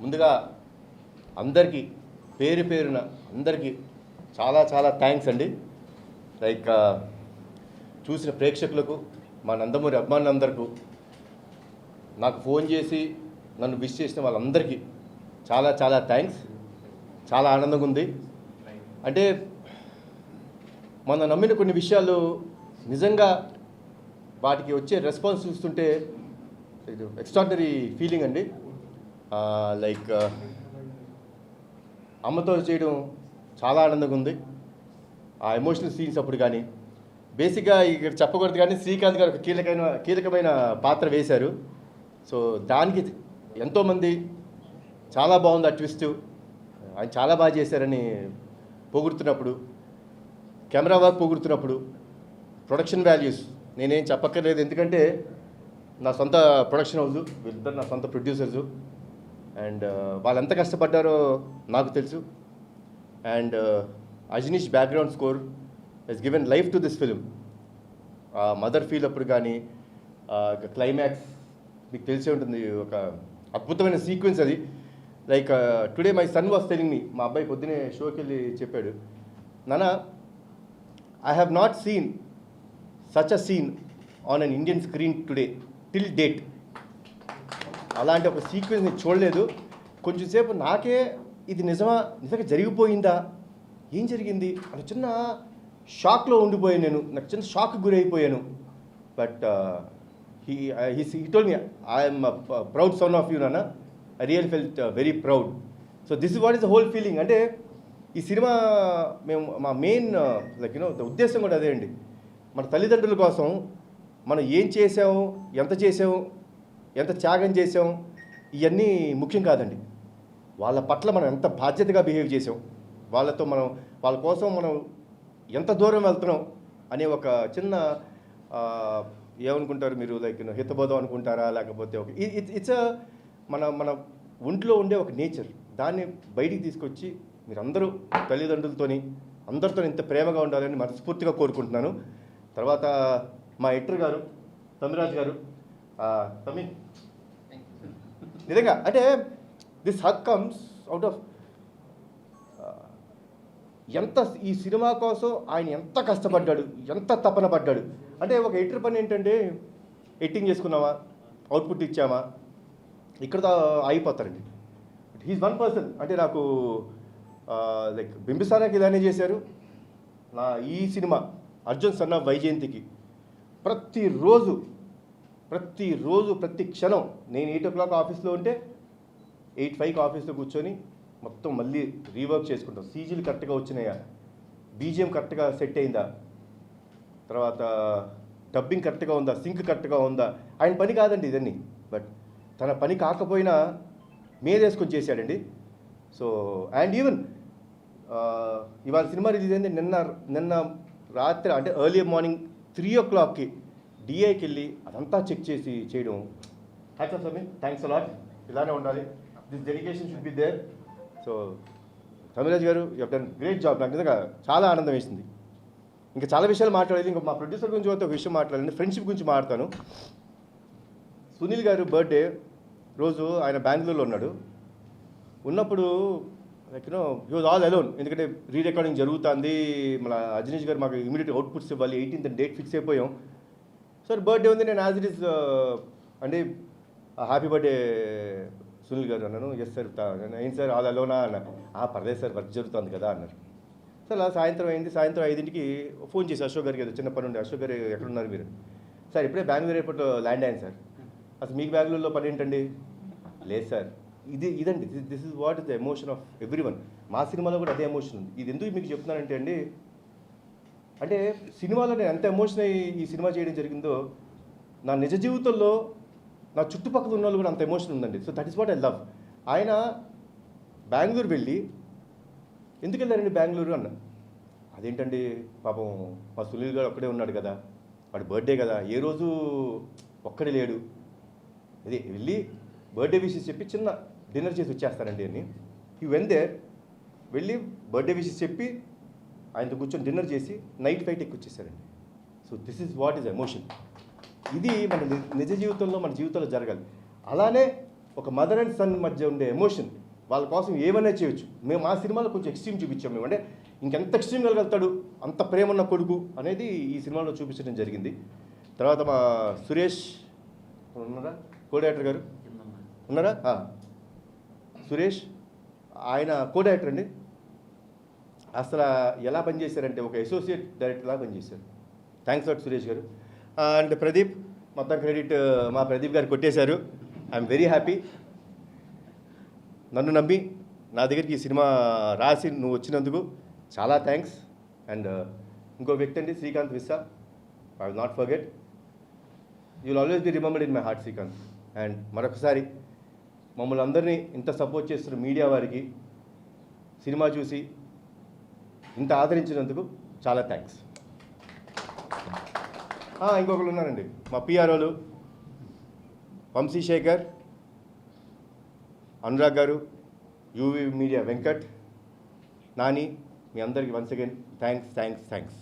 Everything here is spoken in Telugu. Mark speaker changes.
Speaker 1: ముందుగా అందరికీ పేరు పేరున అందరికీ చాలా చాలా థ్యాంక్స్ అండి. లైక్ చూసిన ప్రేక్షకులకు, మా నందమూరి అభిమానులందరికీ, నాకు ఫోన్ చేసి నన్ను విష్ చేసిన వాళ్ళందరికీ చాలా చాలా థ్యాంక్స్. చాలా ఆనందంగా ఉంది. అంటే మనం నమ్మిన కొన్ని విషయాలు నిజంగా వాటికి వచ్చే రెస్పాన్స్ చూస్తుంటే ఎక్స్ట్రాడినరీ ఫీలింగ్ అండి. లైక్ అమ్మతో చేయడం చాలా ఆనందంగా ఉంది. ఆ ఎమోషనల్ సీన్స్ అప్పుడు కానీ బేసిక్గా ఇక్కడ చెప్పకూడదు కానీ శ్రీకాంత్ గారు ఒక కీలకమైన పాత్ర వేశారు. సో దానికి ఎంతోమంది చాలా బాగుంది ఆ ట్విస్ట్, ఆయన చాలా బాగా చేశారని పొగుడుతున్నప్పుడు, కెమెరా వర్క్ పొగుడుతున్నప్పుడు, ప్రొడక్షన్ వాల్యూస్ నేనేం చెప్పక్కర్లేదు, ఎందుకంటే నా సొంత ప్రొడక్షన్ హౌస్, వీళ్ళిద్దరు నా సొంత ప్రొడ్యూసర్సు. అండ్ వాళ్ళు ఎంత కష్టపడ్డారో నాకు తెలుసు. And Ajaneesh background score he's given life to this film. Mother feel అప్పుడు కానీ క్లైమాక్స్ మీకు తెలిసే ఉంటుంది, ఒక అద్భుతమైన సీక్వెన్స్ అది. Like today my son was telling me, మా అబ్బాయి పొద్దునే షోకి వెళ్ళి చెప్పాడు, నాన్న I have not seen such a scene on an Indian screen today till date. అలాంటి ఒక సీక్వెన్స్ నేను చూడలేదు. కొంచెంసేపు నాకే ఇది నిజంగా జరిగిపోయిందా, ఏం జరిగింది అని చిన్న షాక్లో ఉండిపోయాను నేను. నాకు చిన్న షాక్ గురైపోయాను. But he told me, I am a proud son of you, Nana. I really felt very proud. So this is what is the whole feeling. అంటే ఈ సినిమా మేము మా మెయిన్ లైక్ ఉద్దేశం కూడా అదే అండి. మన తల్లిదండ్రుల కోసం మనం ఏం చేసాము, ఎంత చేసాము, ఎంత త్యాగం చేసాం, ఇవన్నీ ముఖ్యం కాదండి. వాళ్ళ పట్ల మనం ఎంత బాధ్యతగా బిహేవ్ చేసాం, వాళ్ళ కోసం మనం ఎంత దూరం వెళ్తున్నాం అనే ఒక చిన్న ఏమనుకుంటారు మీరు, లైక్ హితబోధం అనుకుంటారా, లేకపోతే ఒక ఇట్స్ మన ఒంట్లో ఉండే ఒక నేచర్, దాన్ని బయటికి తీసుకొచ్చి మీరందరూ తల్లిదండ్రులతోని అందరితో ఇంత ప్రేమగా ఉండాలని మనస్ఫూర్తిగా కోరుకుంటున్నాను. తర్వాత మా ఎడిటర్ గారు తమిరాజ్ గారు, తమి నిజంగా అంటే this hack comes out of ఎంత ఈ సినిమా కోసం ఆయన ఎంత కష్టపడ్డాడు, ఎంత తపన పడ్డాడు. అంటే ఒక ఎడిటర్ పని ఏంటంటే ఎడిటింగ్ చేసుకున్నామా, అవుట్పుట్ ఇచ్చామా, ఇక్కడ అయిపోతారండి. But he's one person. అంటే నాకు లైక్ బింబిసారాకి ఇలానే చేశారు. నా ఈ సినిమా అర్జున్ సన్ ఆఫ్ వైజయంతికి ప్రతిరోజు ప్రతి క్షణం నేను 8 o'clock ఆఫీస్లో ఉంటే 8:05 ఆఫీస్లో కూర్చొని మొత్తం మళ్ళీ రీవర్క్ చేసుకుంటాం. సీజీలు కరెక్ట్గా వచ్చినాయా, బీజిఎం కరెక్ట్గా సెట్ అయిందా, తర్వాత డబ్బింగ్ కరెక్ట్గా ఉందా, సింక్ కరెక్ట్గా ఉందా. ఆయన పని కాదండి ఇదన్నీ, బట్ తన పని కాకపోయినా మేదేసుకొని చేశాడండి. సో అండ్ ఈవెన్ ఇవాళ సినిమా రిలీజ్ అయింది నిన్న రాత్రి, అంటే ఎర్లీ మార్నింగ్ 3 o'clockకి డిఐకి వెళ్ళి అదంతా చెక్ చేసి చేయడం. Hats off Sameer, thanks a lot. ఇలానే ఉండాలి, this dedication should be there. So Tamiraj garu you have done great job. నాకు నిజంగా చాలా ఆనందం వేసింది. ఇంకా చాలా విషయాలు మాట్లాడేది. ఇంకా మా ప్రొడ్యూసర్ గురించి ఒక విషయం మాట్లాడాలండి, ఫ్రెండ్షిప్ గురించి మాట్లాడతాను. సునీల్ గారు బర్త్డే రోజు ఆయన బెంగళూరులో ఉన్నప్పుడు like he was all alone. ఎందుకంటే రీ రికార్డింగ్ జరుగుతుంది, మన అజనీష్ గారు మాకు ఇమీడియట్ అవుట్పుట్స్ ఇవ్వాలి, 18th డేట్ ఫిక్స్ అయిపోయాం. సార్ బర్త్డే ఉంది, నేను యాజ్ ఇట్ ఈస్ అంటే హ్యాపీ బర్త్డే సునీల్ గారు అన్నాను. ఎస్ సార్, ఏంటి సార్ ఆల్ అలోనా అన్న. పర్లేదు సార్, వర్క్ జరుగుతుంది కదా అన్నారు. సార్ అలా సాయంత్రం అయింది. సాయంత్రం 5ంటికి ఫోన్ చేసి అశోక్ గారికి ఏదో చిన్న పని ఉండే, అశోక్ గారు ఎక్కడున్నారు మీరు? సార్ ఇప్పుడే బెంగళూరు ఎయిర్పోర్ట్లో ల్యాండ్ అయ్యాను సార్. అసలు మీకు బెంగళూరులో పని ఏంటండి? లేదు సార్, ఇదండి this is what is the emotion of every one. మా సినిమాలో కూడా అదే ఎమోషన్ ఉంది. ఇది ఎందుకు మీకు చెప్తున్నానంటే అండి, అంటే సినిమాలో నేను ఎంత ఎమోషన్ అయ్యి ఈ సినిమా చేయడం జరిగిందో, నా నిజ జీవితంలో నా చుట్టుపక్కల ఉన్న వాళ్ళు కూడా అంత ఎమోషన్ ఉందండి. So that is what I love. ఆయన బెంగళూరు వెళ్ళి, ఎందుకు వెళ్ళారండి బెంగళూరు అన్న. అదేంటండి పాపం మా సునీల్ గారు ఒక్కడే ఉన్నాడు కదా, వాడి బర్త్డే కదా, ఏ రోజు ఒక్కడే లేడు, అదే వెళ్ళి బర్త్డే విషెస్ చెప్పి చిన్న డిన్నర్ చేసి వచ్చేస్తారండి అని. ఈ వెళ్ళి బర్త్డే విషెస్ చెప్పి ఆయనతో కూర్చొని డిన్నర్ చేసి నైట్ ఫ్లైట్ వచ్చేసారండి. So this is what is emotion. ఇది మన నిజ జీవితంలో, మన జీవితంలో జరగాలి. అలానే ఒక మదర్ అండ్ సన్ మధ్య ఉండే ఎమోషన్, వాళ్ళ కోసం ఏమైనా చేయొచ్చు. మేము ఆ సినిమాలో కొంచెం ఎక్స్ట్రీమ్ చూపించాం మేము, అంటే ఇంకెంత ఎక్స్ట్రీమ్ వెళ్ళగలుగుతాడు అంత ప్రేమ ఉన్న కొడుకు అనేది ఈ సినిమాలో చూపించడం జరిగింది. తర్వాత మా సురేష్ ఉన్నారా, కో డైరెక్టర్ గారు ఉన్నారా, సురేష్ ఆయన కో డైరెక్టర్ అండి. అసలు ఎలా పనిచేశారంటే ఒక అసోసియేట్ డైరెక్టర్లా పనిచేశారు. థ్యాంక్స్ లాట్ సురేష్ గారు. అండ్ ప్రదీప్, మొత్తం క్రెడిట్ మా ప్రదీప్ గారు కొట్టేశారు. I'm very happy. నన్ను నమ్మి నా దగ్గరికి ఈ సినిమా రాసి నువ్వు వచ్చినందుకు చాలా థ్యాంక్స్. అండ్ ఇంకో వ్యక్తి అండి Srikanth Vissa, I will not forget, you will always be remembered in my heart Srikanth. And మరొకసారి మమ్మల్ని అందరినీ ఇంత సపోర్ట్ చేస్తున్న మీడియా వారికి, సినిమా చూసి ఇంత ఆదరించినందుకు చాలా థ్యాంక్స్. ఇంకొకరు ఉన్నారండి మా పిఆర్ఓలు, వంశీశేఖర్, అనురాగ్ గారు, యూవీ మీడియా వెంకట్, నాని, మీ అందరికీ వన్స్ అగైన్ థ్యాంక్స్.